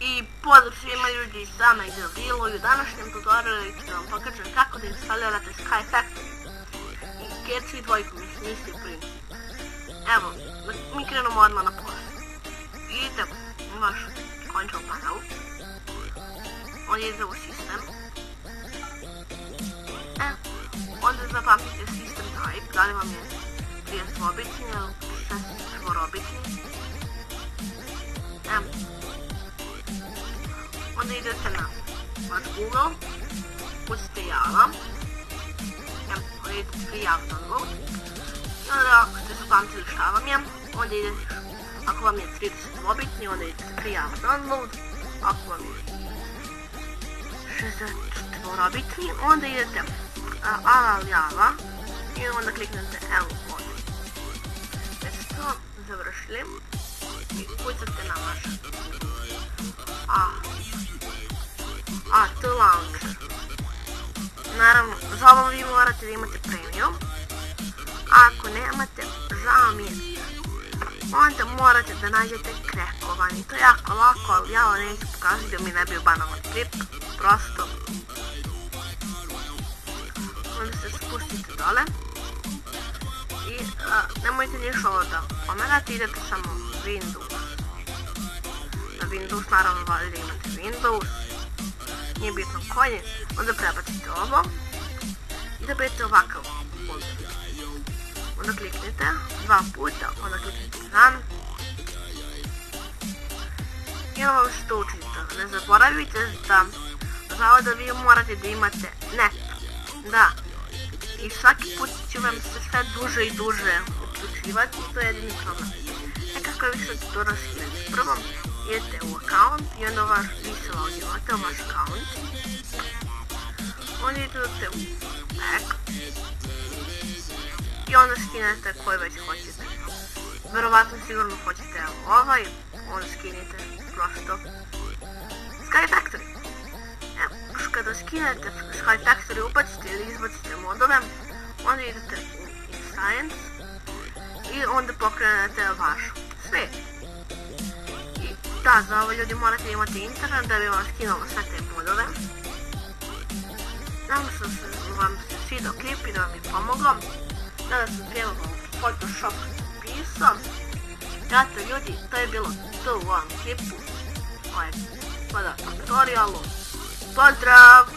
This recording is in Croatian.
I pozdrav svima ljudi, s vama je Gavrilo i u današnjem tutorialu ću vam pokažem kako da instalirate Sky Factory i Kerci dvojku, mislim isti u principu. Evo, mi krenemo odmah na posao. Idete u vaš control panel, onda idete u sistem, onda zapamtite system type, da li vam je 32-bitni ili 64-bitni. Onda idete na vaš Google, pustite Java, onda idete free Java download, i onda ako ste zapamtili šta vam je, onda idete, ako vam je 32-bitni, onda idete free Java download, ako vam je 64-bitni, onda idete aral Java i onda kliknete L1. Već ste to završili i kucate na vaš launcher. Naravno, za ovo vi morate da imate premium. Ako nemate, žao mi je, onda morate da nađete krekovani. To je jako lako, ali ja ovo neću pokazati da mi ne bio banalan klip. Prosto. Onda se spustite dole. I nemojte ništa ovo da pomerate, idete samo Windows. Na Windows naravno valjda imate Windows. Nije bitno koji je, onda prebacite ovo i da budete ovakav folder. Onda kliknite 2 puta, onda kliknite Run i ovo što učite. Ne zaboravite da za ovo da vi morate da imate net. Da, i svaki put će vam se sve duže i duže uključivati i to je jedini problem. Kako vi sad to raskidate? Prvo idete u account i onda vi se logirate u vaš account. Onda idete u back i onda skinete koji već hoćete. Verovatno sigurno hoćete ovaj, onda skinete prosto Sky Factory. Kada skinete Sky Factory, ubacite ili izbacite modove, onda idete u Science i onda pokrenete vaš svet. I da, za ovo ljudi morate imati internet da bi vam skinulo sve te modove. Nadam se vam se svidao klip i da vam je pomoglo. Nadam se trebalo Photoshop pisao. Eto ljudi, to je bilo to u ovom klipu. Ovo je tutorialu. Pozdrav!